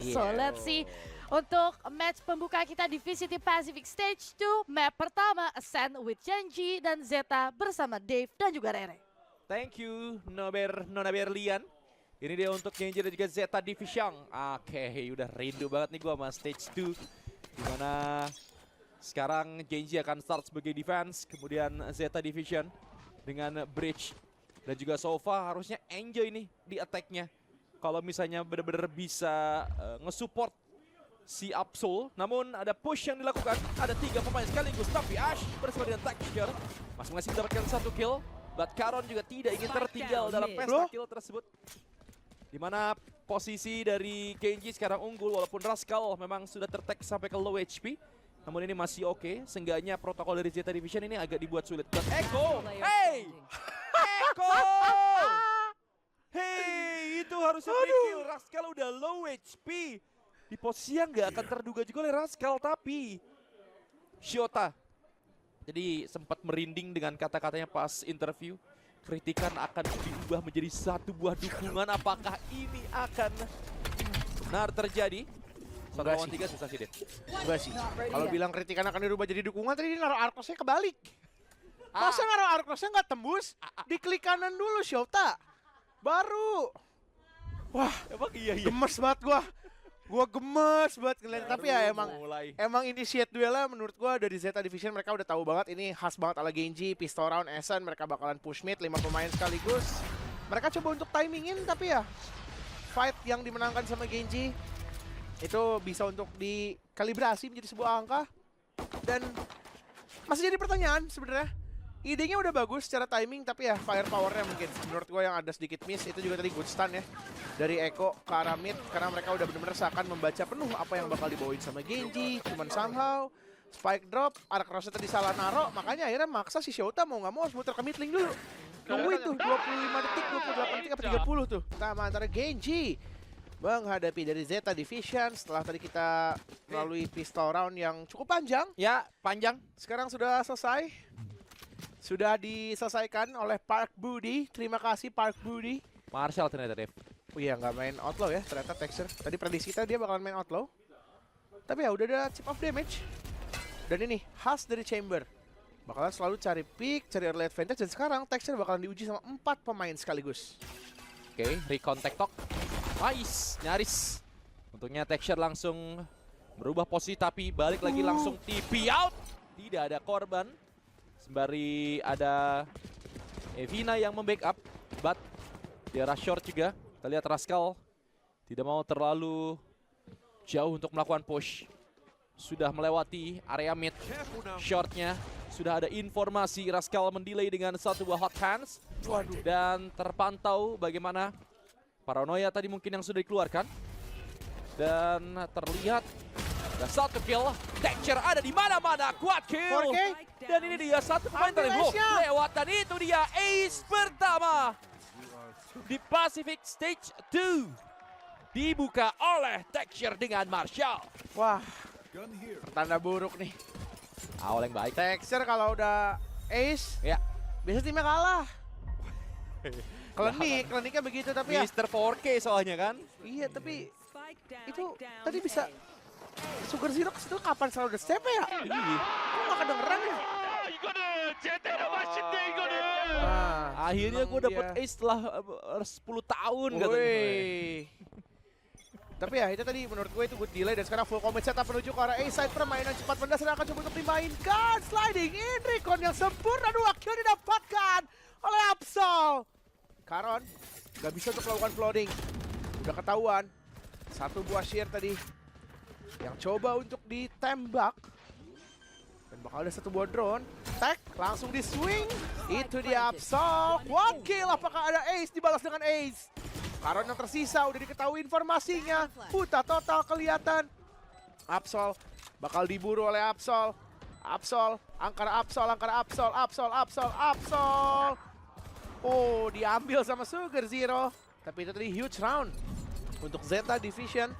So let's see untuk match pembuka kita di VCT Pacific Stage 2. Map pertama Ascent with Genji dan Zeta bersama Dave dan juga Rere. Thank you Nona Berlian. Ini dia untuk Genji dan juga Zeta Division. Oke, udah rindu banget nih gua sama Stage 2. Dimana sekarang Genji akan start sebagai defense, kemudian Zeta Division dengan Bridge. Dan juga Sova harusnya enjoy nih di attack-nya. Kalau misalnya benar-benar bisa nge-support si Absol. Namun ada push yang dilakukan, ada 3 pemain sekaligus. Tapi Ash bersama dengan Texture masing-masing mendapatkan 1 kill. But Karon juga tidak ingin tertinggal dalam pesta kill tersebut. Dimana posisi dari Genji sekarang unggul walaupun Rascal memang sudah tertag sampai ke low HP. Namun ini masih oke. Seenggaknya protokol dari Zeta Division ini agak dibuat sulit. But Echo! Hey! Echo! Hey! Itu harusnya big kill. Rascal udah low HP. Di posisi yang nggak akan terduga juga oleh Rascal. Tapi Shota jadi sempat merinding dengan kata-katanya pas interview. Kritikan akan diubah menjadi satu buah dukungan. Apakah ini akan benar terjadi? Satu lawan 3 susah sih, Dave. Enggak sih. Kalau bilang kritikan akan dirubah jadi dukungan, tadi dia naruh Arcosnya kebalik. Masa naruh Arcosnya nggak tembus? Di klik kanan dulu, Shota. Baru. Wah, Emang iya. gemes banget gua. Gua gemes banget ngeliat. Tapi ya mulai. emang initiate duelnya menurut gua dari Zeta Division mereka udah tahu banget ini khas banget ala Genji, pistol round, Ascent, mereka bakalan push mid 5 pemain sekaligus. Mereka coba untuk timingin tapi ya fight yang dimenangkan sama Genji itu bisa untuk dikalibrasi menjadi sebuah angka dan masih jadi pertanyaan sebenarnya. Idenya udah bagus secara timing tapi ya firepower-nya mungkin menurut gue yang ada sedikit miss. Itu juga tadi good stun ya dari Echo ke arah mid karena mereka udah bener-bener seakan membaca penuh apa yang bakal dibawain sama Genji. Cuman somehow spike drop, arah crossnya tadi salah naro, makanya akhirnya maksa si Shota mau nggak mau harus muter ke mid lane dulu. Tunggu itu 25 detik, 28 detik apa 30 tuh. Sama antara Genji menghadapi dari Zeta Division setelah tadi kita melalui pistol round yang cukup panjang. Ya, panjang. Sekarang sudah selesai. Sudah diselesaikan oleh Park Budi. Terima kasih Park Budi. Marshall ternyata, Dave. Oh iya, nggak main outlaw ya ternyata Texture. Tadi prediksi kita dia bakalan main outlaw. Tapi ya udah ada chip of damage. Dan ini khas dari Chamber. Bakalan selalu cari pick, cari early advantage. Dan sekarang Texture bakalan diuji sama 4 pemain sekaligus. Oke, recon TikTok. Nice, nyaris. Untungnya Texture langsung berubah posisi tapi balik lagi langsung TP out. Tidak ada korban. Sembari ada Evina yang membackup, but dia rush short juga. Kita lihat Rascal tidak mau terlalu jauh untuk melakukan push. Sudah melewati area mid. Shortnya sudah ada informasi Rascal mendelay dengan satu buah hot hands. Dan terpantau bagaimana paranoia tadi mungkin yang sudah dikeluarkan. Dan terlihat ada 1 kill. Texture ada di mana-mana, kuat kill. 4K. Dan ini dia satu pemain Ambil terlebih ace-nya. lewat dan itu dia ace pertama di Pacific Stage 2 dibuka oleh Texture dengan Marshall. Wah, pertanda buruk nih. Awal yang baik. Texture kalau udah ace, Ya, biasa timnya kalah. Kliniknya begitu tapi ya. Mr. 4K soalnya kan. Iya, tapi itu tadi bisa Sugar Zero ke situ kapan selalu udah step ya? Iya. Kok nggak kedengeran ya? Nah, Akhirnya gue dapet dia. ace setelah 10 tahun katanya. Woi. Tapi ya itu tadi menurut gue itu good delay dan sekarang full combat setup menuju ke arah A-side. Permainan cepat mendasar akan coba untuk dimainkan. Sliding in recon yang sempurna, 2 kill didapatkan oleh Absol. Karon gak bisa untuk melakukan flooding. Udah ketahuan. Satu buah shear tadi yang coba untuk ditembak. Dan bakal ada satu buah drone. Tag langsung di swing. Itu dia Absol. One kill. Apakah ada ace dibalas dengan ace? Karon yang tersisa udah diketahui informasinya. Buta total kelihatan. Absol bakal diburu oleh Absol. Absol, Angkara Absol, Angkara Absol, Absol, Absol, Absol. Oh, diambil sama Sugar Zero. Tapi itu tadi huge round untuk Zeta Division.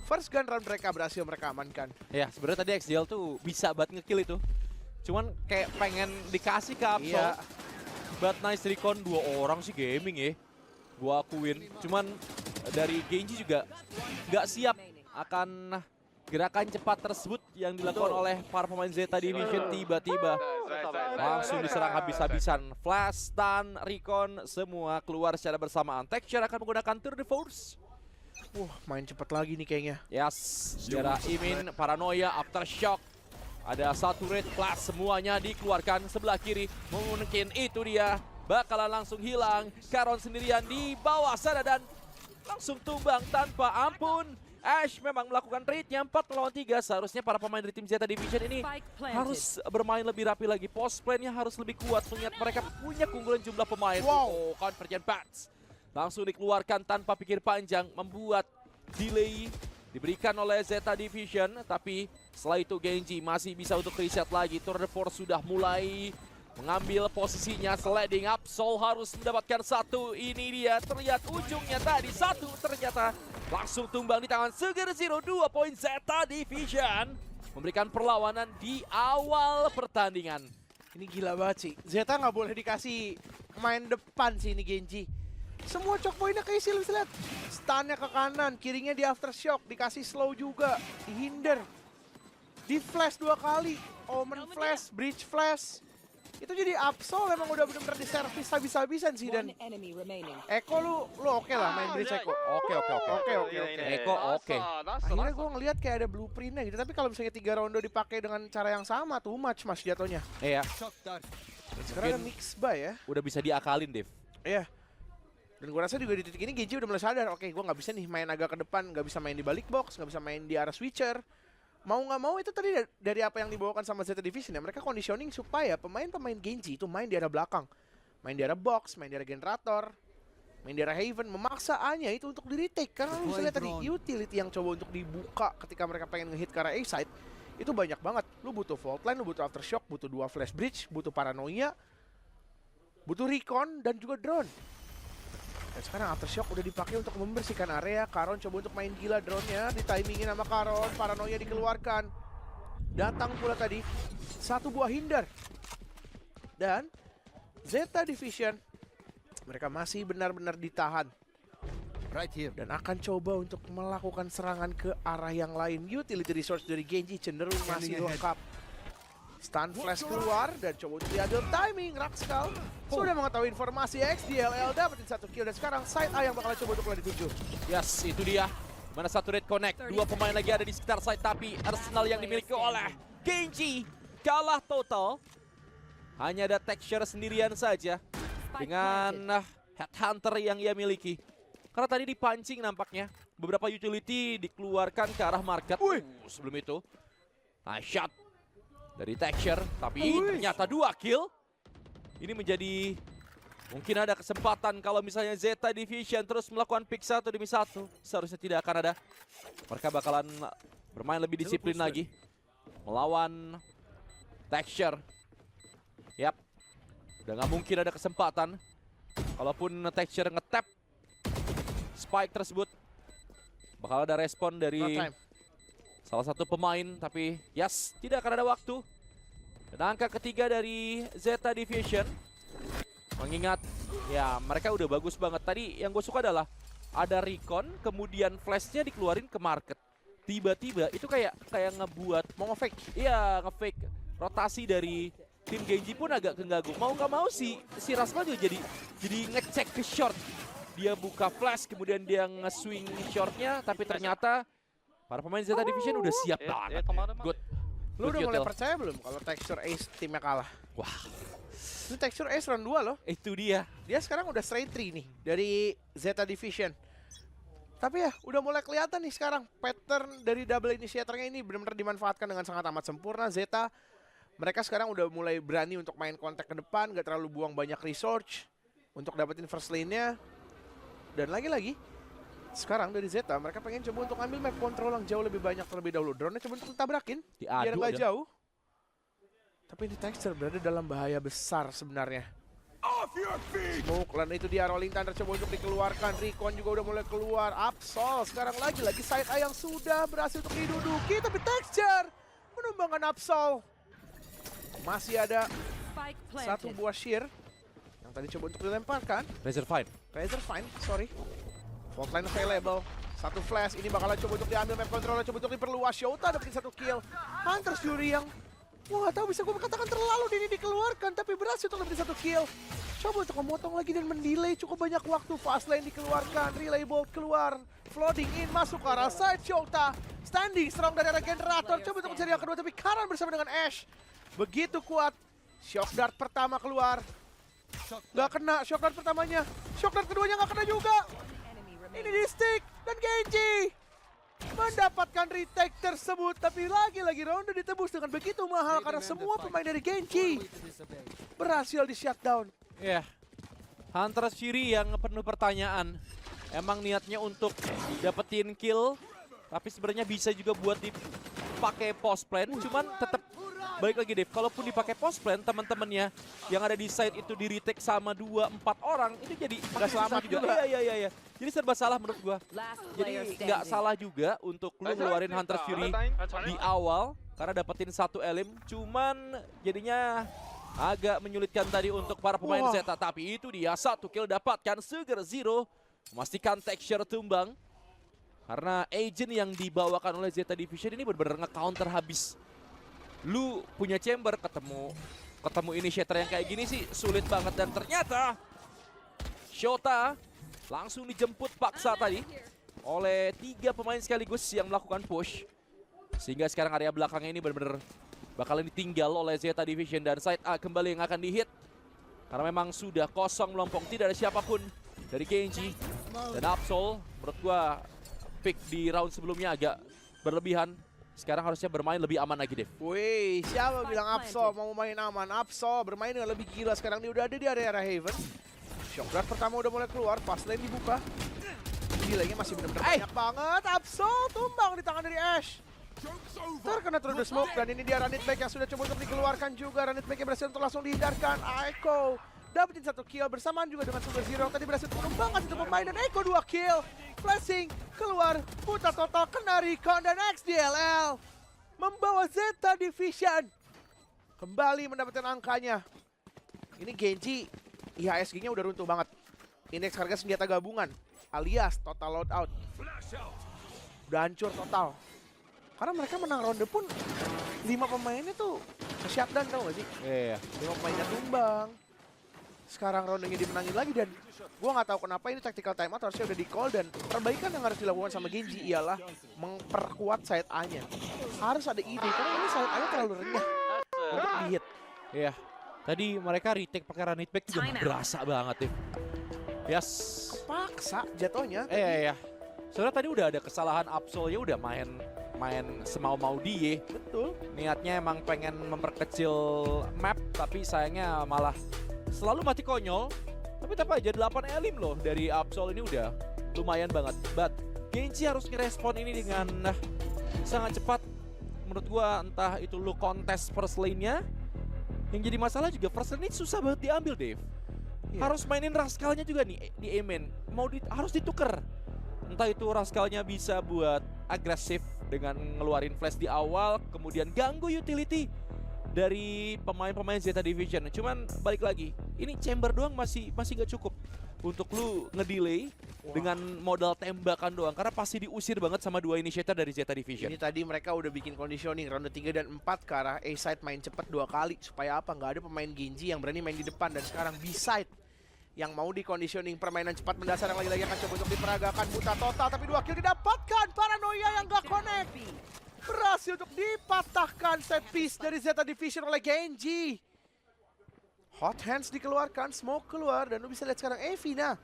First gun round mereka berhasil mereka amankan. Ya, sebenarnya tadi XDL tuh bisa banget ngekill itu. Cuman kayak pengen dikasih ke Absol. Iya. But nice recon 2 orang sih gaming ya. Gua akuin. Cuman dari Genji juga nggak siap akan gerakan cepat tersebut yang dilakukan oleh para pemain Zeta Division. Tiba-tiba langsung diserang habis-habisan. Flash, stun, recon, semua keluar secara bersamaan. Texture akan menggunakan Tour de Force. Main cepat lagi nih kayaknya. Yes, secara Imin, Paranoia, Aftershock. Ada satu red flash, semuanya dikeluarkan sebelah kiri. Mungkin itu dia, bakalan langsung hilang. Karon sendirian di bawah sana dan langsung tumbang tanpa ampun. Ash memang melakukan raidnya 4 melawan 3. Seharusnya para pemain dari tim Zeta Division ini harus bermain lebih rapi lagi. Post plan-nya harus lebih kuat mengingat mereka punya keunggulan jumlah pemain. Oh, Convergent Bats langsung dikeluarkan tanpa pikir panjang, membuat delay diberikan oleh Zeta Division. Tapi setelah itu Genji masih bisa untuk reset lagi. Tour de Force sudah mulai mengambil posisinya, sliding up. Soul harus mendapatkan satu. Ini dia, terlihat ujungnya tadi satu, ternyata langsung tumbang di tangan Sugar Zero. 2 poin Zeta Division memberikan perlawanan di awal pertandingan. Ini gila banget sih. Zeta nggak boleh dikasih main depan sih ini Genji. Semua choke point-nya keisi, bisa lihat. Stunnya ke kanan, kirinya di Aftershock, dikasih slow juga, dihinder. Di flash 2 kali, Omen flash, Breach flash. Itu jadi Absol emang udah bener-bener diservis habis-habisan sih. Dan Eko lu oke lah main Breach Eko. Oke. Eko oke. Akhirnya gue ngeliat kayak ada blueprint-nya gitu. Tapi kalau misalnya 3 ronde dipakai dengan cara yang sama, too much mas jatuhnya. Iya. Sekarang ada mix buy ya. Udah bisa diakalin, Dev. Iya. Dan gue rasa juga di titik ini Genji udah mulai sadar, oke gue nggak bisa nih main agak ke depan, nggak bisa main di balik box, nggak bisa main di arah switcher. Mau nggak mau itu tadi dari apa yang dibawakan sama Zeta Division ya, mereka conditioning supaya pemain-pemain Genji itu main di arah belakang. Main di arah box, main di arah generator, main di arah Haven, memaksa A-nya itu untuk di-retake. Karena lu bisa lihat tadi, utility yang coba untuk dibuka ketika mereka pengen nge-hit ke arah A-side, itu banyak banget. Lu butuh Fault Line, lu butuh Aftershock, butuh 2 Flash Breach, butuh Paranoia, butuh Recon, dan juga Drone. Dan sekarang Aftershock udah dipakai untuk membersihkan area. Karon coba untuk main gila drone-nya, ditimingin sama Karon, Paranoia dikeluarkan. Datang pula tadi satu buah hinder. Dan Zeta Division, mereka masih benar-benar ditahan. Dan akan coba untuk melakukan serangan ke arah yang lain. Utility resource dari Genji cenderung masih lengkap. Stun flash keluar dan coba untuk diadil timing. Rakskal sudah mengetahui informasi. XDLL dapetin 1 kill dan sekarang side A yang bakal coba untuk lanjut 7. Yes, itu dia. Mana satu red connect, 2 pemain lagi ada di sekitar side, tapi arsenal yang dimiliki oleh Genji kalah total. Hanya ada Texture sendirian saja dengan headhunter yang ia miliki. Karena tadi dipancing nampaknya. Beberapa utility dikeluarkan ke arah market. Sebelum itu, nice shot dari Texture, tapi ternyata 2 kill. Ini menjadi mungkin ada kesempatan kalau misalnya Zeta Division terus melakukan pick 1 demi 1. Seharusnya tidak akan ada. Mereka bakalan bermain lebih disiplin lagi melawan Texture. Yap, udah nggak mungkin ada kesempatan. Kalaupun Texture nge-tap spike tersebut, bakal ada respon dari salah satu pemain, tapi yes, tidak akan ada waktu. Dan angka ketiga dari Zeta Division, mengingat ya mereka udah bagus banget. Tadi yang gue suka adalah ada recon, kemudian flashnya dikeluarin ke market. Tiba-tiba itu kayak ngebuat mau nge-fake. Iya, nge-fake. Rotasi dari tim Genji pun agak keganggu. Mau nggak mau si Rascal juga jadi ngecek ke short. Dia buka flash, kemudian dia nge-swing shortnya, tapi ternyata para pemain Zeta Division udah siap banget. Good. Lu udah mulai percaya belum kalau Texture Ace timnya kalah? Wah. Ini Texture Ace round 2 loh. Itu dia. Dia sekarang udah straight 3 nih dari Zeta Division. Tapi ya udah mulai kelihatan nih sekarang pattern dari double initiatornya ini benar-benar dimanfaatkan dengan sangat amat sempurna. Zeta mereka sekarang udah mulai berani untuk main kontak ke depan, gak terlalu buang banyak research untuk dapetin first lane-nya. Dan lagi-lagi sekarang dari Zeta mereka pengen coba untuk ambil map control yang jauh lebih banyak terlebih dahulu. Drone-nya coba untuk tabrakin biar nggak jauh. Tapi ini Texture berada dalam bahaya besar sebenarnya. Smoke lan itu dia, Rolling Thunder coba untuk dikeluarkan. Recon juga udah mulai keluar. Absol sekarang lagi side A yang sudah berhasil untuk diduduki, tapi Texture menumbangkan Absol. Masih ada satu buah shear yang tadi coba untuk dilemparkan. Razor Fine. Razor Fine, sorry. Fault line available. Satu flash, ini bakalan coba untuk diambil map controller, coba untuk diperluas. Shota dapetin satu kill. Hunter Fury yang, wah tahu bisa gue katakan terlalu dini dikeluarkan, tapi berhasil untuk dapetin satu kill. Coba untuk memotong lagi dan mendelay cukup banyak waktu. Fast lane dikeluarkan, relay bolt keluar. Flooding in, masuk ke arah side. Shota standing strong dari arah generator. Coba untuk mencari yang kedua, tapi Karan bersama dengan Ashe begitu kuat. Shock dart pertama keluar. Gak kena shock dart pertamanya. Shock dart keduanya gak kena juga. Ini di stick dan Genji mendapatkan retake tersebut, tapi lagi-lagi ronde ditebus dengan begitu mahal karena semua pemain dari Genji berhasil di shutdown. Ya, Hunter Fury yang penuh pertanyaan. Emang niatnya untuk dapetin kill, tapi sebenarnya bisa juga buat dipakai post plan. Cuman tetap balik lagi Dave, kalaupun dipakai post plan, teman-temannya yang ada di side itu di retake sama 2-4 orang, itu jadi Nggak selamat juga. Iya. Jadi serba salah menurut gua. Jadi nggak salah juga untuk lu ngeluarin Hunter Fury di awal karena dapetin satu elim. Cuman jadinya agak menyulitkan tadi untuk para pemain Zeta. Tapi itu dia satu kill dapatkan Sugar Zero, memastikan texture tumbang. Karena agent yang dibawakan oleh Zeta Division ini benar-benar nge-counter habis. Lu punya chamber, ketemu initiator yang kayak gini sih sulit banget. Dan ternyata Shota langsung dijemput paksa tadi oleh 3 pemain sekaligus yang melakukan push. Sehingga sekarang area belakangnya ini benar-benar bakalan ditinggal oleh Zeta Division. Dan side A kembali yang akan dihit. Karena memang sudah kosong melompong, tidak ada siapapun dari Genji. Dan Absol menurut gua pick di round sebelumnya agak berlebihan. Sekarang harusnya bermain lebih aman lagi, Dev. Wih, siapa bilang Absol mau main aman? Absol bermain dengan lebih gila. Sekarang dia udah ada di area Haven. Shock dart pertama udah mulai keluar, fast lane dibuka. Delaynya masih benar-benar banyak banget. Absol tumbang di tangan dari Ashe. Terkena through the smoke, dan ini dia Ranit Back yang sudah coba untuk dikeluarkan juga. Ranit Back yang berhasil untuk langsung dihindarkan. Echo dapetin satu kill bersamaan juga dengan Sugar Zero. Tadi berhasil menumbangkan satu pemain dan Echo 2 kill. Flashing keluar, putar total kena Recon dan XDLL membawa Zeta Division kembali mendapatkan angkanya. Ini Genji, IHSG-nya udah runtuh banget. Indeks harga senjata gabungan alias total loadout udah hancur total. Karena mereka menang ronde pun 5 pemainnya tuh shutdown, tau gak sih? Iya. 5 pemainnya tumbang. Sekarang rondenya dimenangin lagi dan gue nggak tahu kenapa ini tactical timeout harusnya udah di call. Dan perbaikan yang harus dilakukan sama Genji ialah memperkuat side A-nya. Harus ada ide karena ini side A-nya terlalu renyah untuk di-hit. Iya. Tadi mereka retake pakai Ranit Back juga berasa banget, Dev. Yes. Paksa jatuhnya. Iya. Soalnya tadi udah ada kesalahan Absol, ya udah main semau-mau dia. Betul. Niatnya emang pengen memperkecil map, tapi sayangnya malah selalu mati konyol. Tapi tetap aja 8 elim loh dari Absol ini udah lumayan banget. But Genji harus ngerespon ini dengan sangat cepat. Menurut gua entah itu lu kontes first lane-nya. Yang jadi masalah juga first lane ini susah banget diambil, Dave. Iya. Harus mainin Rascalnya juga nih di A-main. Harus dituker. Entah itu Rascalnya bisa buat agresif dengan ngeluarin flash di awal, kemudian ganggu utility dari pemain-pemain Zeta Division. Cuman balik lagi, ini chamber doang masih gak cukup untuk lu ngedelay dengan modal tembakan doang, karena pasti diusir banget sama 2 initiator dari Zeta Division. Ini tadi mereka udah bikin conditioning ronde 3 dan 4 ke arah A-side main cepat 2 kali. Supaya apa? Nggak ada pemain Genji yang berani main di depan. Dan sekarang B-side yang mau dikonditioning permainan cepat mendasar yang lagi-lagi akan coba untuk diperagakan. Buta total tapi 2 kill didapatkan. Paranoia yang gak connect berhasil untuk dipatahkan set piece dari Zeta Division oleh Genji. Hot hands dikeluarkan, smoke keluar, dan lu bisa lihat sekarang Evina.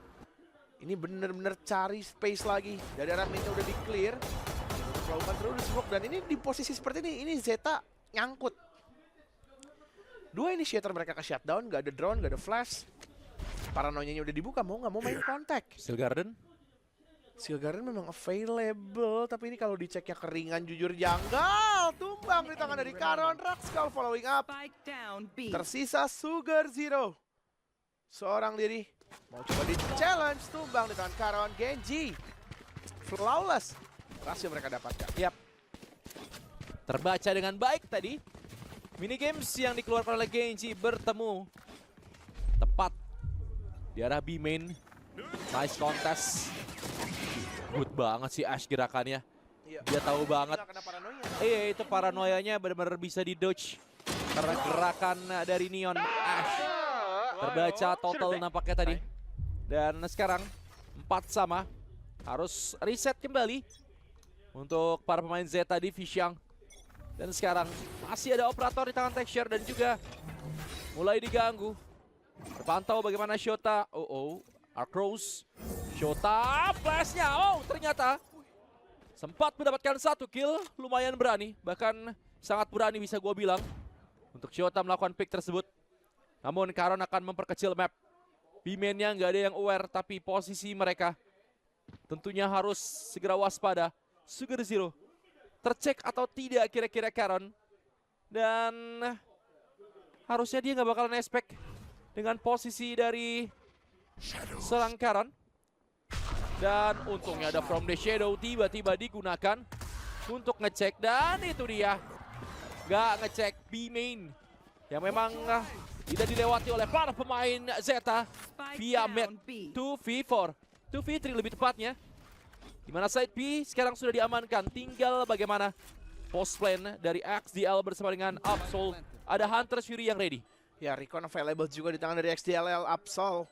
Ini bener-bener cari space lagi. Dari arah mid udah di clear untuk melakukan terus smoke, dan ini di posisi seperti ini Zeta nyangkut. 2 initiator mereka ke shutdown, gak ada drone, gak ada flash. Paranoianya udah dibuka, mau nggak mau main kontak. Steel Garden memang available, tapi ini kalau diceknya keringan jujur janggal. Tumbang di tangan dari Karon. Rakskal following up. Tersisa Sugar Zero seorang diri. Mau coba di challenge, tumbang di tangan Karon. Genji flawless berhasil mereka dapatkan. Yap. Terbaca dengan baik tadi. Minigames yang dikeluarkan oleh Genji bertemu tepat di arah B main. Nice contest. Good banget sih Ash gerakannya. Iya. Dia tahu banget. Kena paranoia. Iya, itu paranoianya benar-benar bisa di-dodge. Karena gerakan dari Neon Ash terbaca total nampaknya tadi. Dan sekarang 4 sama. Harus reset kembali untuk para pemain Zeta Division. Dan sekarang masih ada operator di tangan Texture dan juga mulai diganggu. Terpantau bagaimana Shota. Arcros. Shota flashnya. Ternyata sempat mendapatkan 1 kill. Lumayan berani. Bahkan sangat berani bisa gue bilang. Untuk Shota melakukan pick tersebut. Namun Karon akan memperkecil map. B-mainnya nggak ada yang aware. Tapi posisi mereka tentunya harus segera waspada. Sugar Zero tercek atau tidak kira-kira Karon. Dan harusnya dia nggak bakalan expect dengan posisi dari serang Karon. Dan untungnya ada From the Shadow tiba-tiba digunakan untuk ngecek. Dan itu dia. Nggak ngecek B-main yang memang tidak dilewati oleh para pemain Zeta via mid 2v4. 2v3 lebih tepatnya. Dimana side B sekarang sudah diamankan. Tinggal bagaimana post plan dari XDL bersama dengan Absol. Ada Hunter Fury yang ready. Ya, Recon available juga di tangan dari XDLL Absol.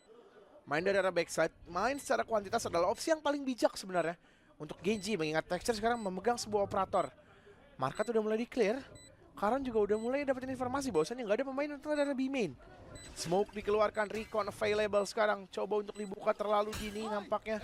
Main dari arah backside, main secara kuantitas adalah opsi yang paling bijak sebenarnya. Untuk Genji, mengingat Texture sekarang memegang sebuah operator. Market udah mulai di-clear. Karon juga udah mulai dapetin informasi bahwasannya nggak ada pemain untuk dari B-main. Smoke dikeluarkan, Recon available sekarang. Coba untuk dibuka terlalu dini nampaknya.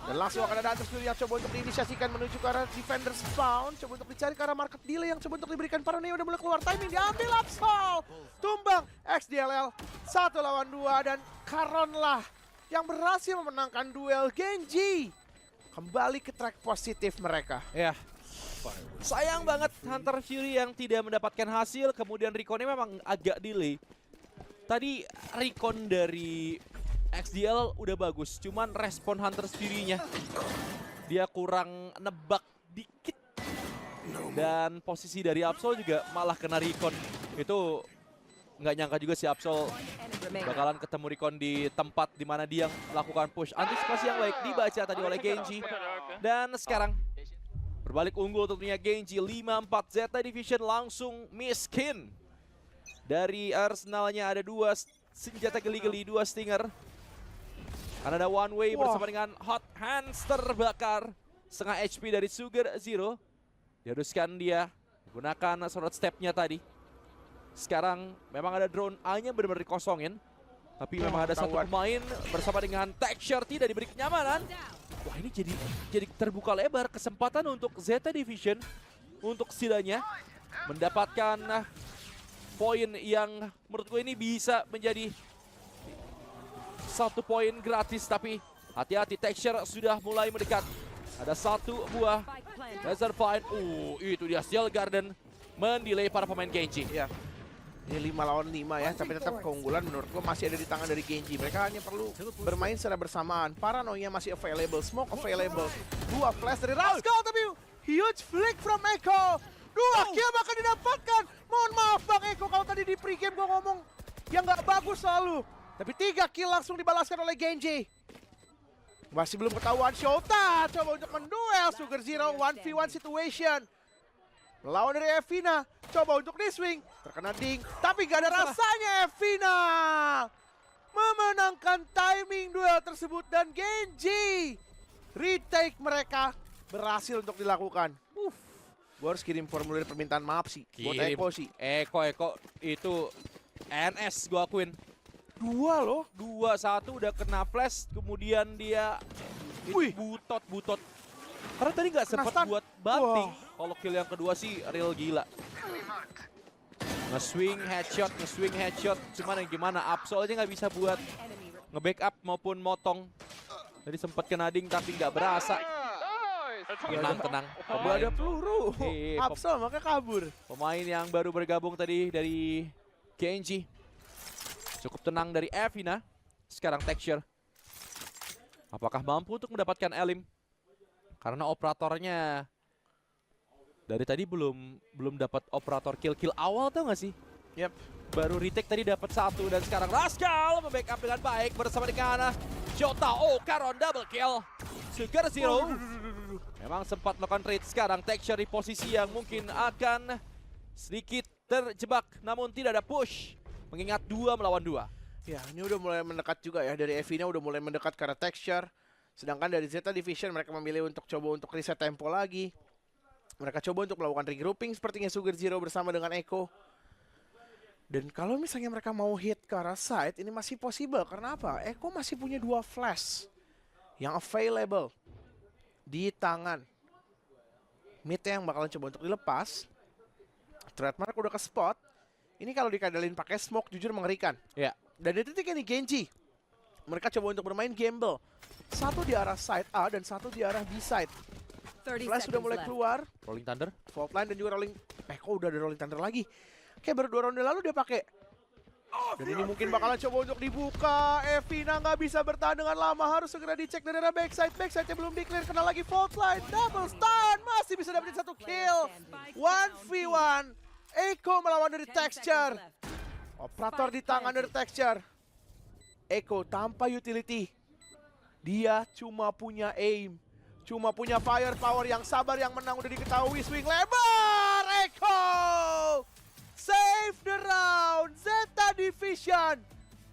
Dan langsung akan ada Hunter Fury yang coba untuk diinisiasikan menuju ke arah Defender Spawn. Coba untuk dicari ke arah market delay yang coba untuk diberikan. Paranoia udah mulai keluar, timing diambil Absol. Tumbang XDLL 1 lawan 2 dan Karon lah yang berhasil memenangkan duel. Genji kembali ke track positif mereka. Ya, sayang banget Hunter Fury yang tidak mendapatkan hasil. Kemudian Reconnya memang agak delay. Tadi Recon dari XDL udah bagus, cuman respon Hunter Fury-nya dia kurang nebak dikit. Dan posisi dari Absol juga malah kena Recon. Itu nggak nyangka juga si Absol bakalan ketemu Recon di tempat dimana dia melakukan push. Antisipasi yang baik dibaca tadi oleh Genji. Dan sekarang berbalik unggul tentunya Genji 5-4. Zeta Division langsung miskin. Dari arsenalnya ada 2 senjata geli-geli, 2 stinger. Karena ada one way bersama dengan Hot Hands terbakar. Setengah HP dari Sugar Zero. Diharuskan dia menggunakan short step-nya tadi. Sekarang memang ada drone A-nya benar-benar dikosongin. Tapi memang ada satu pemain bersama dengan Texture tidak diberi kenyamanan. Wah, ini jadi terbuka lebar kesempatan untuk Zeta Division untuk setidaknya mendapatkan poin yang menurut gue ini bisa menjadi 1 poin gratis. Tapi hati-hati, Texture sudah mulai mendekat. Ada 1 buah laser fire. Itu dia Steel Garden mendelay para pemain Genji. Ya. Ini 5 lawan 5 ya, tapi tetap keunggulan menurut gua masih ada di tangan dari Genji. Mereka hanya perlu bermain secara bersamaan. Paranoia masih available, Smoke available. 2 flash dari Rascal, tapi huge flick from Echo. 2 kill bakal didapatkan. Mohon maaf Bang Eko, kalau tadi di pregame gua ngomong yang nggak bagus selalu. Tapi 3 kill langsung dibalaskan oleh Genji. Masih belum ketahuan Shota. Coba untuk menduel Sugar Zero 1v1 situation. Melawan dari Evina, coba untuk di-swing, terkena ding, tapi gak ada rasanya. Evina memenangkan timing duel tersebut dan Genji retake mereka berhasil untuk dilakukan. Gue harus kirim formulir permintaan maaf sih buat Eko sih. Eko itu NS gue akuin. 2 loh. 2-1 udah kena flash, kemudian dia butot. Karena tadi nggak sempat buat banting. Kalau kill yang kedua sih real gila. Nge-swing headshot. Cuman yang gimana, Absol aja nggak bisa buat nge-backup maupun motong. Jadi sempat kena ding tapi nggak berasa. Tenang. Gak ada peluru. Absol makanya kabur. Pemain yang baru bergabung tadi dari Genji. Cukup tenang dari Evina. Sekarang Texture. Apakah mampu untuk mendapatkan Elim? Karena operatornya dari tadi belum dapat operator kill awal, tau gak sih? Yap. Baru retake tadi dapat 1 dan sekarang Rascal membackup dengan baik bersama dengan Shota, oh Karon double kill. Sugar Zero memang sempat melakukan trade. Sekarang Texture di posisi yang mungkin akan sedikit terjebak, namun tidak ada push. Mengingat 2 melawan 2. Ya, ini udah mulai mendekat juga ya. Dari Evina udah mulai mendekat ke arah Texture. Sedangkan dari Zeta Division mereka memilih untuk coba untuk reset tempo lagi. Mereka coba untuk melakukan regrouping sepertinya Sugar Zero bersama dengan Echo. Dan kalau misalnya mereka mau hit ke arah side, ini masih possible. Karena apa? Echo masih punya 2 flash yang available di tangan. Mid yang bakalan coba untuk dilepas. Trademark udah ke spot. Ini kalau dikadalin pakai smoke jujur mengerikan. Ya. Dan di titik ini Genji. Mereka coba untuk bermain gamble. Satu di arah side A dan satu di arah B side. Flash sudah mulai keluar. Rolling Thunder. Fault line dan juga rolling. Kok udah ada rolling thunder lagi? Kayak baru 2 ronde lalu dia pakai. Dan ini mungkin bakalan coba untuk dibuka. Evina nggak bisa bertahan dengan lama. Harus segera dicek dari arah backside. Backside-nya belum di-clear. Kena lagi fault line. Double stun. Masih bisa dapetin 1 kill. 1v1. Echo melawan dari Texture. Operator di tangan dari Texture. Echo tanpa utility. Dia cuma punya aim. Cuma punya firepower yang sabar, yang menang udah diketahui. Swing lebar. Echo save the round. Zeta Division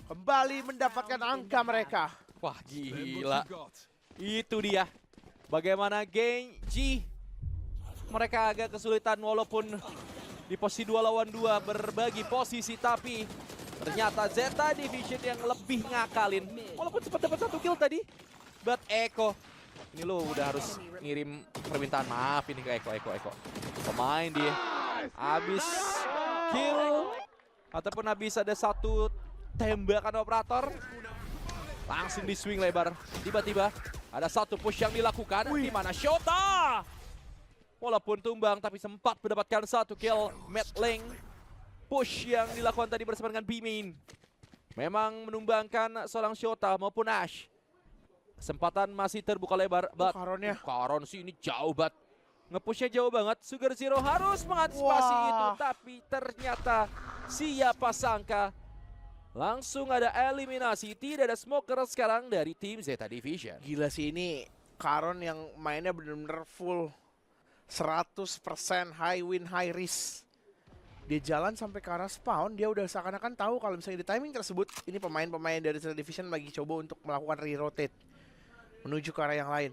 kembali mendapatkan angka mereka. Wah gila. Itu dia. Bagaimana Genji. Mereka agak kesulitan walaupun di posisi 2 lawan 2 berbagi posisi. Tapi ternyata Zeta Division yang lebih ngakalin. Walaupun sempat dapat 1 kill tadi. But Echo. Ini lo udah harus ngirim permintaan maaf ini ke Echo. Pemain dia. Habis kill ataupun habis ada 1 tembakan operator, langsung di swing lebar. Tiba-tiba ada 1 push yang dilakukan. Di mana Shota walaupun tumbang tapi sempat mendapatkan 1 kill. Mad Lane push yang dilakukan tadi bersama dengan B-Main memang menumbangkan seorang Shota maupun Ash. Kesempatan masih terbuka lebar. Karon sih ini jauh banget. Nge-pushnya jauh banget. Sugar Zero harus mengantisipasi itu. Tapi ternyata siapa sangka langsung ada eliminasi. Tidak ada smoker sekarang dari tim Zeta Division. Gila sih ini Karon yang mainnya bener-bener full 100% high win high risk. Dia jalan sampai ke arah spawn. Dia udah seakan-akan tahu kalau misalnya di timing tersebut ini pemain-pemain dari Zeta Division lagi coba untuk melakukan re-rotate menuju ke arah yang lain.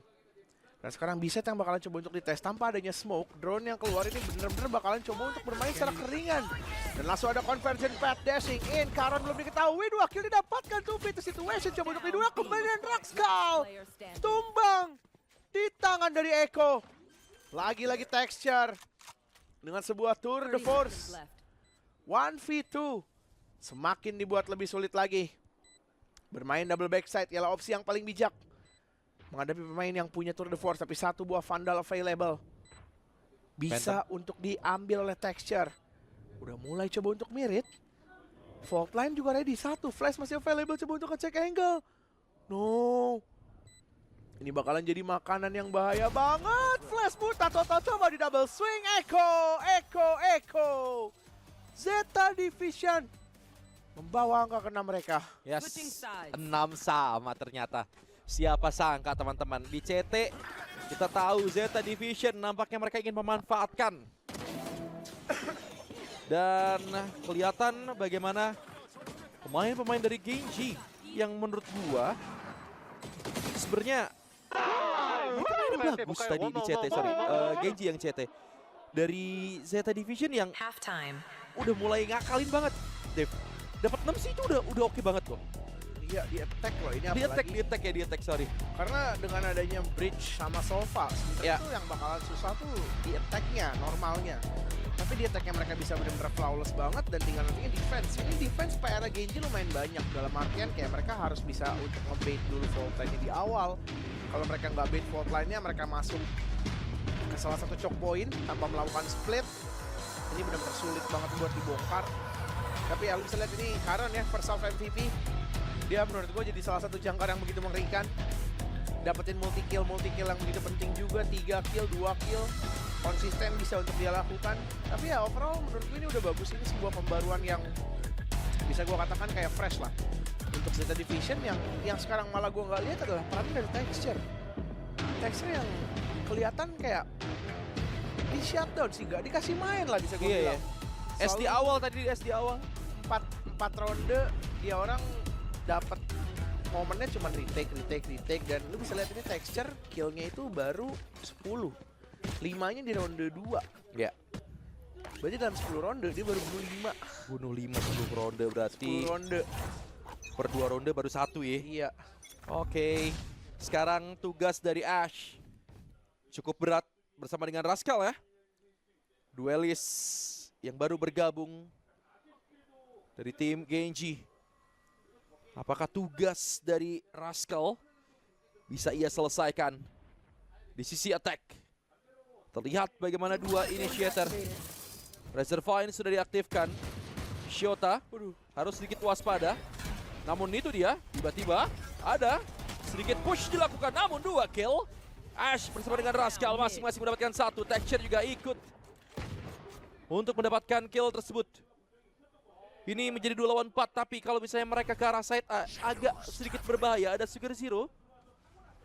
Dan sekarang Biset yang bakalan coba untuk dites tanpa adanya smoke. Drone yang keluar ini bener-bener bakalan coba untuk bermain secara keringan. Dan langsung ada conversion path dashing in. Karon belum diketahui, 2 kill didapatkan. 2v2 situation coba untuk kedua. Kemudian Rakskal tumbang di tangan dari Echo. Lagi-lagi Texture dengan sebuah tour de force. 1v2 semakin dibuat lebih sulit lagi. Bermain double backside ialah opsi yang paling bijak menghadapi pemain yang punya tour de force, tapi 1 buah Vandal available bisa untuk diambil oleh Texture. Udah mulai coba untuk mirip. Fault line juga ready. 1 flash masih available, coba untuk ngecek angle. No. Ini bakalan jadi makanan yang bahaya banget. Flash muta total coba di double swing. Echo. Zeta Division membawa angka ke-6 mereka. Yes, 6 sama ternyata. Siapa sangka teman-teman, di CT kita tahu Zeta Division nampaknya mereka ingin memanfaatkan. Dan kelihatan bagaimana pemain-pemain dari Genji yang menurut gua sebenarnya mainnya bagus tadi di CT, Genji yang CT. Dari Zeta Division yang udah mulai ngakalin banget, Dev. Dapat 6 sih itu udah oke banget loh. Iya, di attack loh ini di attack, sorry. Karena dengan adanya bridge sama Sova, itu yang bakalan susah tuh di attack-nya, normalnya. Tapi di attack-nya mereka bisa benar-benar flawless banget dan tinggal nantinya defense. Ini defense PR Genji lumayan banyak, dalam artian kayak mereka harus bisa untuk nge-bait dulu fault line-nya di awal. Kalau mereka nggak bait fault line-nya, mereka masuk ke salah satu choke point tanpa melakukan split. Ini benar-benar sulit banget buat dibongkar. Tapi ya lu bisa lihat ini Karon ya, first half MVP. Dia menurut gue jadi salah satu jangkar yang begitu mengerikan. Dapetin multi kill yang begitu penting juga. 3 kill, 2 kill. Konsisten bisa untuk dia lakukan. Tapi ya overall menurut gue ini udah bagus. Ini sebuah pembaruan yang bisa gue katakan kayak fresh lah. untuk Zeta Division yang sekarang malah gue nggak lihat adalah peran dari Texture. Texture yang kelihatan kayak di shutdown sih, nggak dikasih main lah bisa gue Iya, bilang. S di awal tadi, S di awal. 4 ronde dia orang dapat momennya cuma retake dan lu bisa lihat ini Texture killnya itu baru 10. 5-nya di ronde 2. Ya. Berarti dalam 10 ronde dia baru bunuh 5. Bunuh 5 10 ronde berarti. 10 ronde. Per 2 ronde baru 1 ya. Iya. Oke. Sekarang tugas dari Ash. Cukup berat bersama dengan Rascal ya. Duelis yang baru bergabung dari tim Genji. Apakah tugas dari Rascal bisa ia selesaikan di sisi attack? Terlihat bagaimana dua initiator. Razor Vine sudah diaktifkan. Shota harus sedikit waspada. Namun itu dia, tiba-tiba ada sedikit push dilakukan. Namun 2 kill. Ash bersama dengan Rascal masing-masing mendapatkan 1. Texture juga ikut untuk mendapatkan kill tersebut. Ini menjadi 2 lawan 4, tapi kalau misalnya mereka ke arah side agak sedikit berbahaya. Ada Sugar Zero.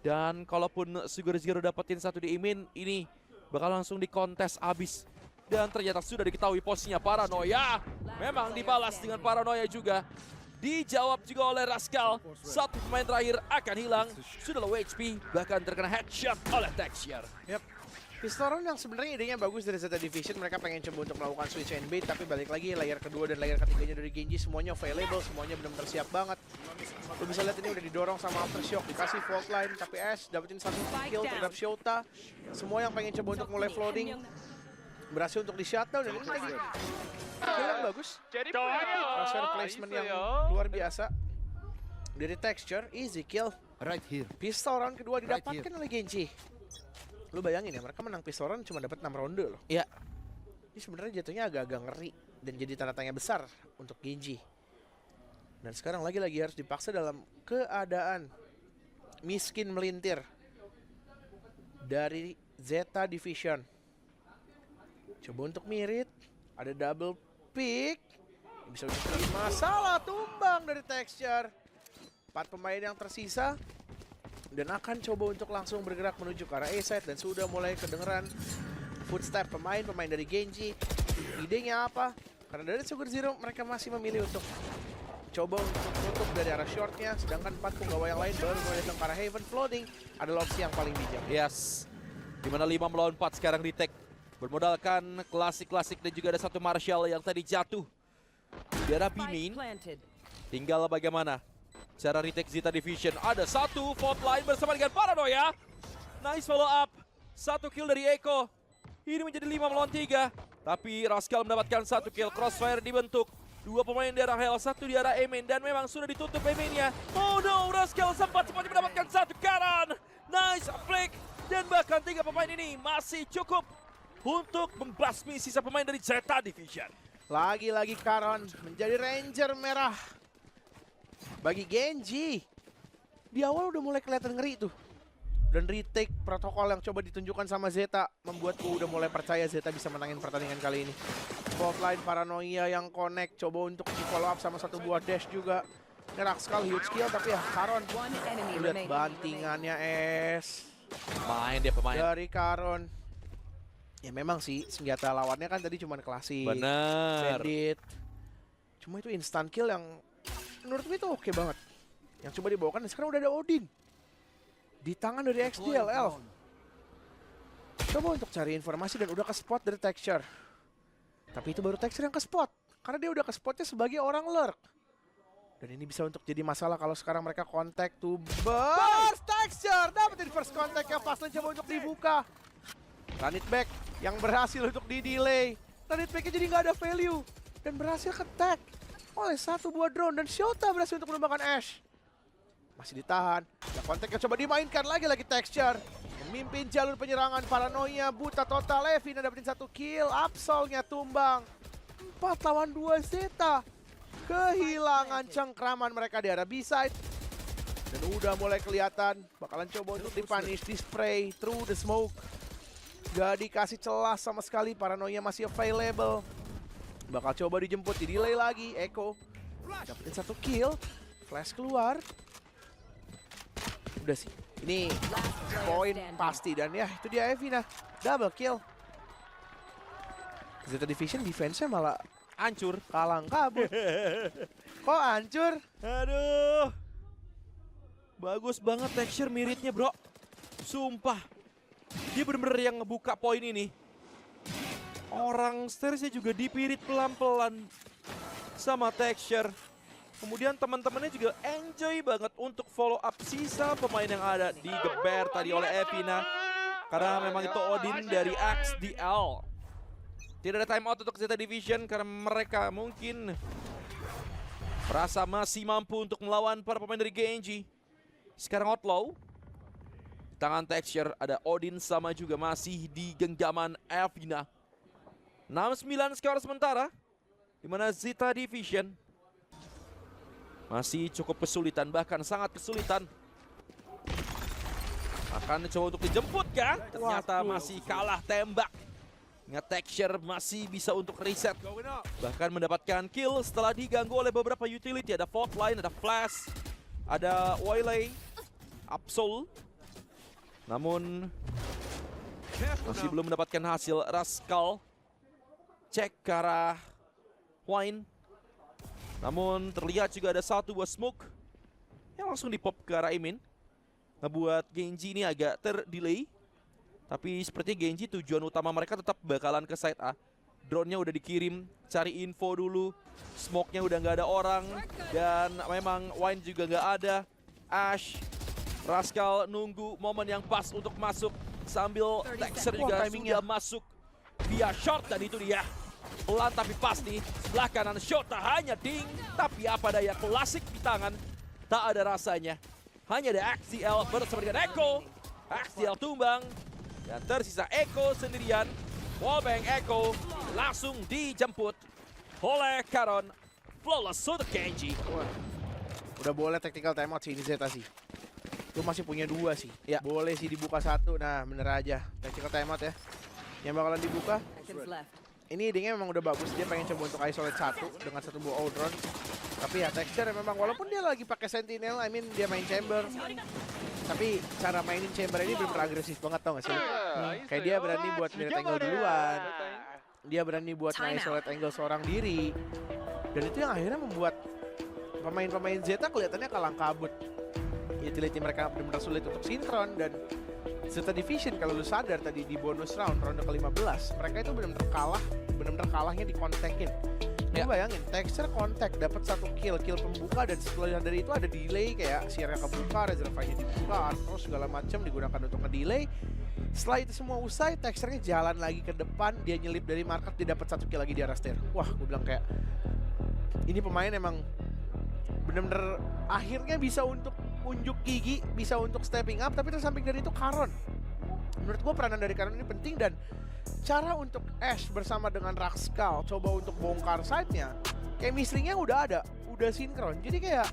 Dan kalaupun Sugar Zero dapetin 1 di Imin, ini bakal langsung dikontes abis. Dan ternyata sudah diketahui posisinya Paranoia. Memang dibalas dengan Paranoia juga. Dijawab juga oleh Rascal. 1 pemain terakhir akan hilang. Sudah low HP, bahkan terkena headshot oleh Texture. Yap. Pistoron yang sebenarnya idenya bagus dari Zeta Division, mereka pengen coba untuk melakukan switch and bait, tapi balik lagi layer kedua dan layer ketiganya dari Genji semuanya available, semuanya benar-benar siap banget. Lu bisa lihat ini udah didorong sama Aftershock, dikasih fault line, tapi Ash dapetin 1 kill terhadap Shota. Semua yang pengen coba untuk mulai flooding berhasil untuk di shutdown, dan ini lagi kill yang bagus. Crosshair placement yang luar biasa dari Texture, easy kill. Right here. Pistol round kedua didapatkan oleh Genji. Lu bayangin ya, mereka menang pistol round cuma dapat 6 ronde loh. Ya, Ini sebenarnya jatuhnya agak-agak ngeri dan jadi tanda tanya besar untuk Genji. Dan sekarang lagi-lagi harus dipaksa dalam keadaan miskin melintir dari Zeta Division. Coba untuk Mirit, ada double pick, bisa bikin masalah, tumbang dari Texture. 4 pemain yang tersisa dan akan coba untuk langsung bergerak menuju ke arah A-side dan sudah mulai kedengeran footstep pemain-pemain dari Genji. Idenya apa? Karena dari Sugar Zero mereka masih memilih untuk coba untuk tutup dari arah shortnya, sedangkan 4 penggawa yang lain baru mulai datang ke arah Heaven. Floating adalah opsi yang paling bijak. yes. Dimana 5 melawan 4 sekarang di take. Bermodalkan klasik-klasik dan juga ada 1 Marshall yang tadi jatuh di arah B-main. Tinggal bagaimana cara retake Zeta Division. Ada 1 fault line bersama dengan Paranoia. Nice follow up. 1 kill dari Eko. Ini menjadi 5 melawan 3. Tapi Rascal mendapatkan 1 kill. Crossfire dibentuk. 2 pemain di arah Hell, 1 di arah Emin. Dan memang sudah ditutup Eminnya. Oh no, Rascal sempat-sempatnya mendapatkan 1 Karan. Nice flick. Dan bahkan 3 pemain ini masih cukup untuk membasmi sisa pemain dari Zeta Division. Lagi-lagi Karon menjadi Ranger merah bagi Genji. Di awal udah mulai kelihatan ngeri tuh. Dan retake protokol yang coba ditunjukkan sama Zeta membuatku udah mulai percaya Zeta bisa menangin pertandingan kali ini. Fault line Paranoia yang connect, coba untuk di follow up sama 1 buah dash juga. Ini Rascal huge skill, tapi ya Karon. Lihat bantingannya Main dia pemain. dari Karon. Ya memang sih senjata lawannya kan tadi cuma klasik. Bener. Bandit. Cuma itu instant kill yang menurut gue itu oke banget. Yang coba dibawakan dan sekarang udah ada Odin di tangan dari XDLL. Coba untuk cari informasi dan udah ke spot dari Texture. Tapi itu baru Texture yang ke spot, karena dia udah ke spotnya sebagai orang lurk. Dan ini bisa untuk jadi masalah kalau sekarang mereka contact to burst. Texture dapetin first contact yang pas coba untuk dibuka. Run it back yang berhasil untuk di-delay. Run it backnya jadi nggak ada value. Dan berhasil ke-tag oleh 1 buah drone. Dan Shota berhasil untuk menembakkan Ash. Masih ditahan. Ya kontaknya coba dimainkan lagi-lagi Texture. Memimpin jalur penyerangan. Paranoia buta total. Levin dapetin 1 kill. Absolnya tumbang. 4 lawan 2 Zeta. Kehilangan cengkraman mereka di arah B-side. Dan udah mulai kelihatan. Bakalan coba untuk dipunish. Di-spray through the smoke. Gak dikasih celah sama sekali. Paranoia masih available. Bakal coba dijemput. Di-delay lagi. Eko dapetin 1 kill. Flash keluar. Udah sih. Ini poin pasti dan ya itu dia Evina. Double kill. Zeta Division defense-nya malah Hancur. kalang kabut. Kok hancur? Aduh. Bagus banget texture miripnya, bro. Sumpah. Dia bener-bener yang ngebuka poin ini. Orang Stairs-nya juga dipirit pelan-pelan sama texture. Kemudian teman-temannya juga enjoy banget untuk follow up sisa pemain yang ada digeber tadi oleh Evina. Karena memang itu Odin dari XDL. Tidak ada timeout untuk Zeta Division karena mereka mungkin merasa masih mampu untuk melawan para pemain dari Genji. Sekarang Outlaw. Di tangan texture ada Odin sama juga masih di genggaman Evina. 6-9 skor sementara. Di mana Zeta Division masih cukup kesulitan, bahkan sangat kesulitan. Akan coba untuk dijemput kah? Ternyata masih kalah tembak. Nge-texture masih bisa untuk reset. Bahkan mendapatkan kill setelah diganggu oleh beberapa utility. Ada Faultline, ada Flash, ada Waylay, Absol. Namun masih belum mendapatkan hasil. Rascal cek ke arah Wine. Namun terlihat juga ada satu buah smoke yang langsung dipop ke arah Imin. Ngebuat Genji ini agak terdelay. Tapi sepertinya Genji tujuan utama mereka tetap bakalan ke side A. Drone-nya udah dikirim, cari info dulu. Smoke-nya udah nggak ada orang. Dan memang Wine juga nggak ada. Ash, Rascal nunggu momen yang pas untuk masuk. Sambil Texture juga sudah masuk via shot dan itu dia. Pelan tapi pasti, sebelah kanan Shota hanya ding. Tapi apa daya, klasik di tangan, tak ada rasanya. Hanya ada XDL bersama dengan Echo. XDL tumbang, dan tersisa Echo sendirian. Wallbang Echo langsung dijemput oleh Karon. Flawless untuk Genji. Udah boleh tactical timeout sih ini Zeta sih. Lu masih punya 2 sih. Ya. Boleh sih dibuka 1. Nah bener aja, tactical timeout ya. Yang bakalan dibuka. Ini idenya memang udah bagus, dia pengen coba untuk isolate 1 dengan 1 buah drone. Tapi ya texture memang walaupun dia lagi pakai sentinel, I mean dia main chamber. Tapi cara mainin chamber ini bener-bener agresif banget, tau gak sih? Kayak dia berani buat mirror angle duluan. Dia berani buat isolate angle seorang diri. Dan itu yang akhirnya membuat pemain-pemain Zeta kelihatannya kalang kabut. Utility mereka benar-benar sulit untuk sinkron dan Zeta Division kalau lu sadar tadi di bonus round ronde ke-15 mereka itu benar-benar kalahnya di kontekin. Lu bayangin texture kontak dapat 1 kill pembuka dan setelah dari itu ada delay kayak share-nya kebuka, reservanya dibuka, terus segala macam digunakan untuk nge-delay. Setelah itu semua usai, texture-nya jalan lagi ke depan, dia nyelip dari market, dia dapat 1 kill lagi di arah stair. Wah, gue bilang kayak ini pemain emang benar-benar akhirnya bisa untuk unjuk gigi, bisa untuk stepping up, tapi tersamping dari itu Karon. Menurut gue peranan dari Karon ini penting dan cara untuk Ash bersama dengan Rascal coba untuk bongkar side-nya, chemistry-nya udah ada, udah sinkron. Jadi kayak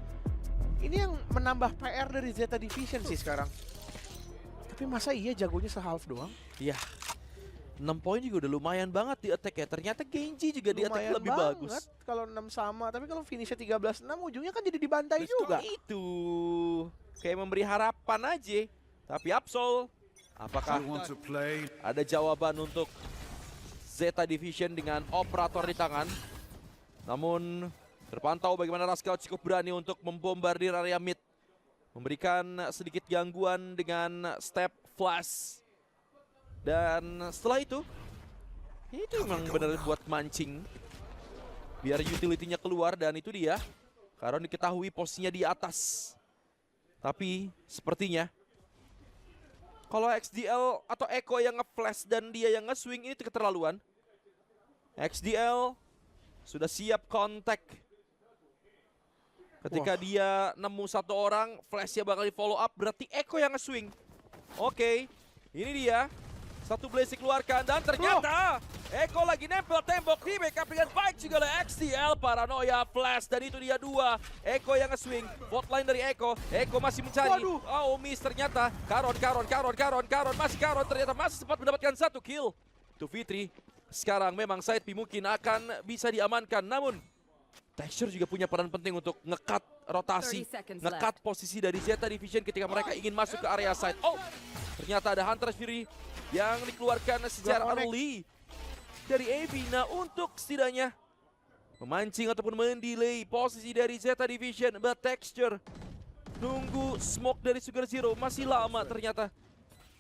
ini yang menambah PR dari Zeta Division sih sekarang. Tapi masa iya jagonya se-half doang? Iya. 6 poin juga udah lumayan banget di attack ya. Ternyata Genji juga di attack lebih bagus. Kalau 6 sama, tapi kalau finishnya 13-6 ujungnya kan jadi dibantai juga. Itu kayak memberi harapan aja. Tapi Absol, apakah ada jawaban untuk Zeta Division dengan operator di tangan? Namun terpantau bagaimana Rascal cukup berani untuk membombardir area mid. Memberikan sedikit gangguan dengan step flash. Dan setelah itu memang benar buat mancing. Biar utility-nya keluar dan itu dia. Karon diketahui posisinya di atas. Tapi sepertinya kalau XDL atau Echo yang nge-flash dan dia yang nge-swing ini keterlaluan. XDL sudah siap kontak. Ketika dia nemu 1 orang, flashnya bakal di follow up, berarti Echo yang nge-swing. Oke, ini dia. 1 blaze dikeluarkan dan ternyata Echo lagi nempel tembok, di backup dengan baik juga oleh XDL. Paranoia flash dan itu dia 2. Echo yang nge-swing, botline dari Echo. Echo masih mencari. Oh miss ternyata. Karon masih Karon ternyata masih sempat mendapatkan 1 kill. Itu Fitri. Sekarang memang side B mungkin akan bisa diamankan, namun Texture juga punya peran penting untuk nge-cut rotasi, 30 seconds nge-cut posisi dari Zeta Division ketika mereka ingin masuk ke area side. Oh, ternyata ada Hunter's Fury yang dikeluarkan secara early dari Evina untuk setidaknya memancing ataupun mendelay posisi dari Zeta Division. But Texture nunggu smoke dari Sugar Zero masih lama ternyata.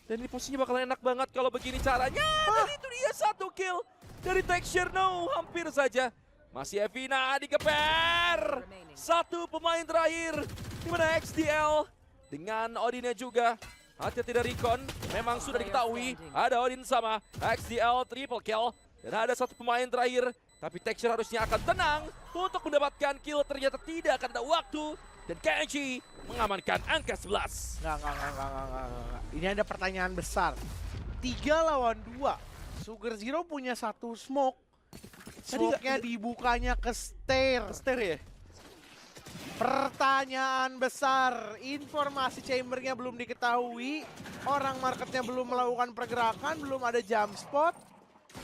Dan ini posisinya bakalan enak banget kalau begini caranya. Dan itu dia 1 kill dari Texture. No, hampir saja. Masih Evina dikeper. 1 pemain terakhir. Dimana XDL dengan Odinnya juga. Hati-hati dari Recon. Memang sudah diketahui ada Odin sama XDL triple kill. Dan ada 1 pemain terakhir. Tapi Texture harusnya akan tenang untuk mendapatkan kill. Ternyata tidak akan ada waktu. Dan Kenji mengamankan angka 11. Enggak. Ini ada pertanyaan besar. 3 lawan 2. Sugar Zero punya 1 smoke. Smoke-nya dibukanya ke stair. Ster ya? Pertanyaan besar. Informasi chambernya belum diketahui. Orang marketnya belum melakukan pergerakan. Belum ada jump spot.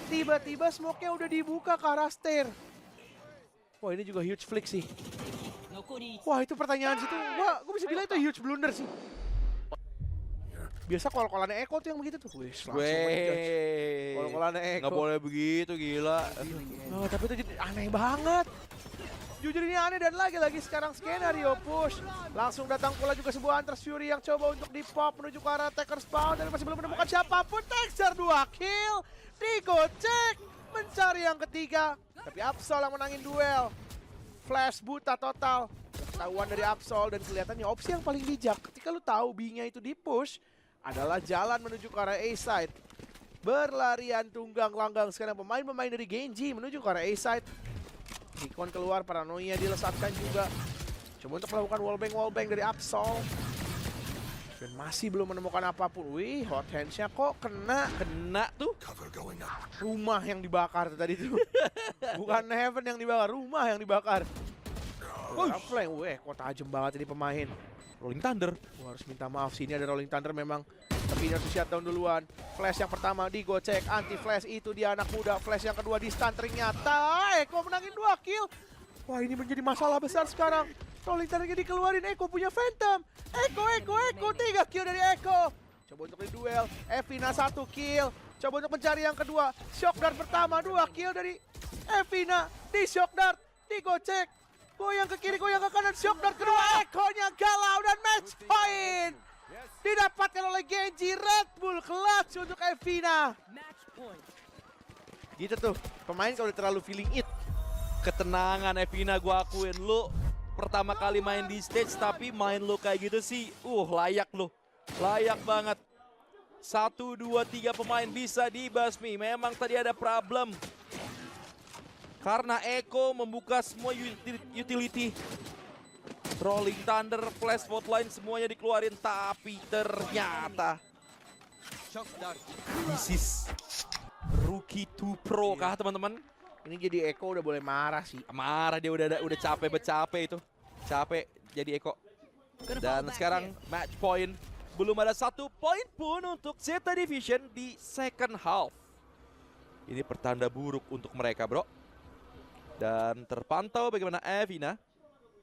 Tiba-tiba smoke-nya udah dibuka ke arah stair. Wah, ini juga huge flick sih. Wah, itu pertanyaan situ. Wah, gue bisa bilang itu huge blunder sih. Biasa kol-kolannya Eko tuh yang begitu tuh. Wih, langsung ngejudge. Kol-kolannya Eko. Nggak boleh begitu, gila. Oh, tapi itu jadi aneh banget. Jujur ini aneh dan lagi-lagi sekarang skenario push. Langsung datang pula juga sebuah Hunter's Fury yang coba untuk di-pop menuju ke arah Taker Spawn. Dan masih belum menemukan siapapun. Texture 2 kill. Digocek. Mencari yang ketiga. Tapi Absol yang menangin duel. Flash buta total. Ketahuan dari Absol dan kelihatannya opsi yang paling bijak. Ketika lu tahu B-nya itu di-push. Adalah jalan menuju ke arah A-side. Berlarian tunggang langgang sekarang pemain-pemain dari Genji menuju ke arah A-side. Nikon keluar, paranoia dilesatkan juga. Coba untuk melakukan wallbang dari Absol. Dan masih belum menemukan apapun. Wih, hot hands-nya kok kena tuh. Rumah yang dibakar tuh tadi tuh. Bukan Heaven yang dibakar, rumah yang dibakar. Flame, kok tajam banget ini pemain. Rolling Thunder. Wah, harus minta maaf sih, ini ada Rolling Thunder memang. Tapi ini harus shutdown duluan. Flash yang pertama digocek, anti-flash itu dia anak muda. Flash yang kedua di stun ternyata Eko menangin 2 kill. Wah, ini menjadi masalah besar sekarang. Rolling Thundernya dikeluarin, Eko punya Phantom. Eko, 3 kill dari Eko. Coba untuk di duel, Evina 1 kill. Coba untuk mencari yang kedua. Shock Dart pertama, 2 kill dari Evina. Di Shock Dart, digocek. Goyang ke kiri, goyang ke kanan, Shock Dart kedua, Eko-nya galau dan match point. Didapatkan oleh Genji, Red Bull clutch untuk Evina. Gitu tuh, pemain kalau udah terlalu feeling it. Ketenangan Evina gua akuin. Lu pertama kali main di stage tapi main lu kayak gitu sih. Layak lu. Layak banget. 1, 2, 3 pemain bisa dibasmi. Memang tadi ada problem. Karena Eko membuka semua utility. Rolling Thunder, Flash Spotline semuanya dikeluarin. Tapi ternyata this is Rookie 2 Pro kah teman-teman? Ini jadi Eko udah boleh marah sih. Marah dia udah capek itu. Capek jadi Eko. Dan sekarang match point. Belum ada 1 poin pun untuk Zeta Division di second half. Ini pertanda buruk untuk mereka, bro. Dan terpantau bagaimana Evina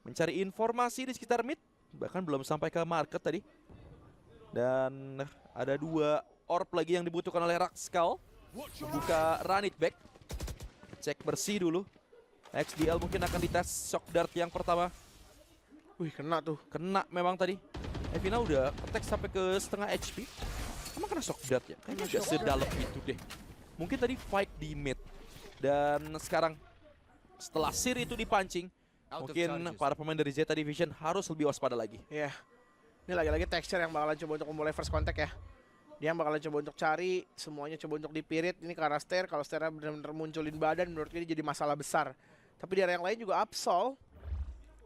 mencari informasi di sekitar mid. Bahkan belum sampai ke market tadi. Dan ada 2 orb lagi yang dibutuhkan oleh Rakskal. Buka run it back. Cek bersih dulu. XDL mungkin akan dites Shock Dart yang pertama. Wih, kena tuh. Kena memang tadi. Evina udah attack sampai ke setengah HP. Emang kena Shock Dart ya? Kayaknya gak sedalam itu deh. Mungkin tadi fight di mid. Dan sekarang setelah Sir itu dipancing, mungkin para pemain dari Zeta Division harus lebih waspada lagi. Iya. Ini lagi-lagi Texture yang bakalan coba untuk memulai first contact ya. Dia yang bakalan coba untuk cari, semuanya coba untuk dipirit. Ini ke arah stair, kalau stairnya benar-benar munculin badan, menurut gue ini jadi masalah besar. Tapi di area yang lain juga Absol.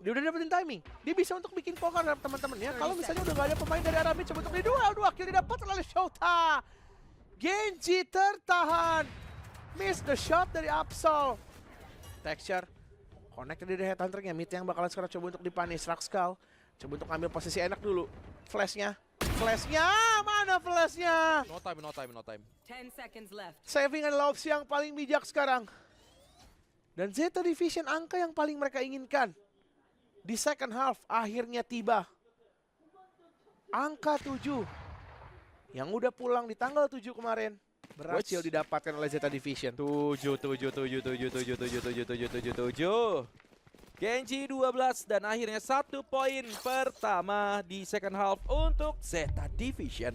Dia udah dapetin timing. Dia bisa untuk bikin poker dengan teman-temannya. Kalau misalnya udah gak ada pemain dari arah mid, coba untuk di duel. 2 kill didapat oleh Shota. Genji tertahan. Miss the shot dari Absol. Texture connect dari Headhunter-nya. Mid yang bakalan sekarang coba untuk dipanis. Rakskal coba untuk ambil posisi enak dulu. Flashnya, mana flashnya? No time. 10 seconds left. Saving adalah opsi yang paling bijak sekarang. Dan Zeta Division angka yang paling mereka inginkan. di second half akhirnya tiba. Angka 7 yang udah pulang di tanggal 7 kemarin berhasil didapatkan oleh Zeta Division. 7. Genji 12 dan akhirnya 1 poin pertama di second half untuk Zeta Division.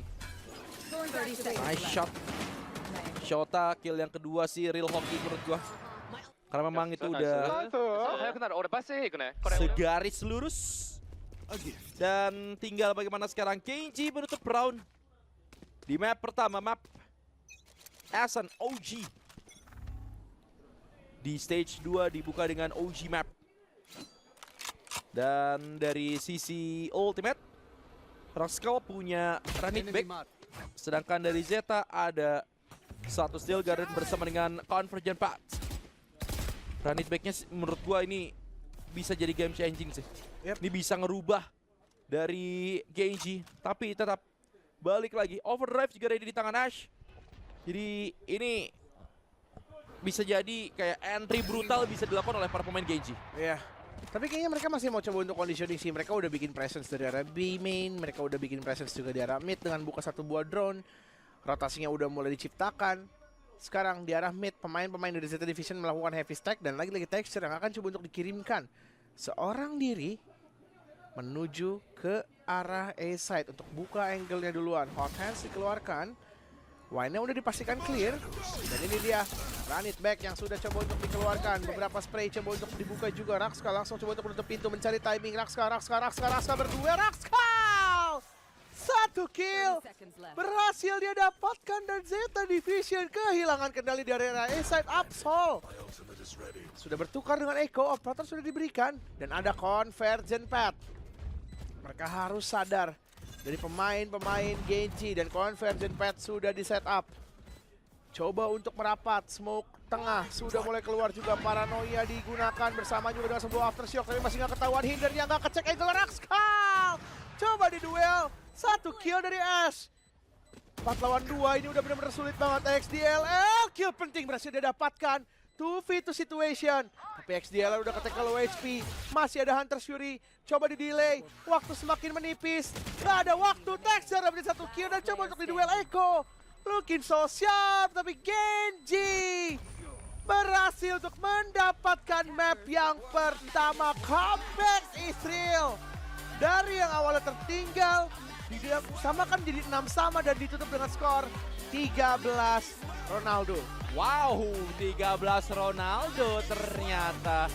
Nice shot. Shota kill yang kedua sih real hoki menurut gua. Karena memang itu udah 速くなる俺バスへ行くねこれ segaris lurus. Dan tinggal bagaimana sekarang Genji menutup round di map pertama, map Asan OG. Di stage 2 dibuka dengan OG map. Dan dari sisi ultimate, Raskal punya Running Back. Sedangkan dari Zeta ada satu Steel Garden bersama dengan Convergent Path. Running Back-nya menurut gua ini bisa jadi game changing sih. Yep. Ini bisa ngerubah dari Genji, tapi tetap balik lagi. Overdrive juga ready di tangan Ash. Jadi ini bisa jadi kayak entry brutal bisa dilakukan oleh para pemain Genji. Iya. Tapi kayaknya mereka masih mau coba untuk conditioning sih. Mereka udah bikin presence dari area B main, mereka udah bikin presence juga di area mid dengan buka satu buah drone. Rotasinya udah mulai diciptakan. Sekarang di arah mid, pemain-pemain dari Zeta Division melakukan heavy stack dan lagi-lagi texture yang akan coba untuk dikirimkan seorang diri menuju ke arah A side untuk buka angle-nya duluan. Hot hands dikeluarkan. Wine-nya udah dipastikan clear. Dan ini dia Run It Back yang sudah coba untuk dikeluarkan. Beberapa spray coba untuk dibuka juga. Rakska langsung coba untuk menutup pintu mencari timing. Rakska berdua. Rakska! 1 kill berhasil dia dapatkan dan Zeta Division kehilangan kendali di area A side. Absol sudah bertukar dengan Echo. Operator sudah diberikan dan ada Convergent Path. Mereka harus sadar dari pemain-pemain Genji dan Convergent Path sudah di setup. Coba untuk merapat, smoke tengah sudah mulai keluar juga. Paranoia digunakan bersama juga dengan sebuah aftershock, tapi masih nggak ketahuan. Hindernya nggak kecek angle. Rakskal coba di duel. 1 kill dari Ash. 4 lawan 2 ini udah benar-benar sulit banget. XDLL kill penting berhasil dia dapatkan. 2v2 situation. Tapi XDLL udah ketek low HP. Masih ada Hunter Fury. Coba di delay. Waktu semakin menipis. Gak ada waktu. Texture dapat 1 kill dan coba untuk di duel Echo. Looking so sharp. Tapi Genji berhasil untuk mendapatkan map yang pertama. Comeback is real. Dari yang awalnya tertinggal, dia samakan jadi 6-sama dan ditutup dengan skor 13 Ronaldo. Wow, 13 Ronaldo ternyata.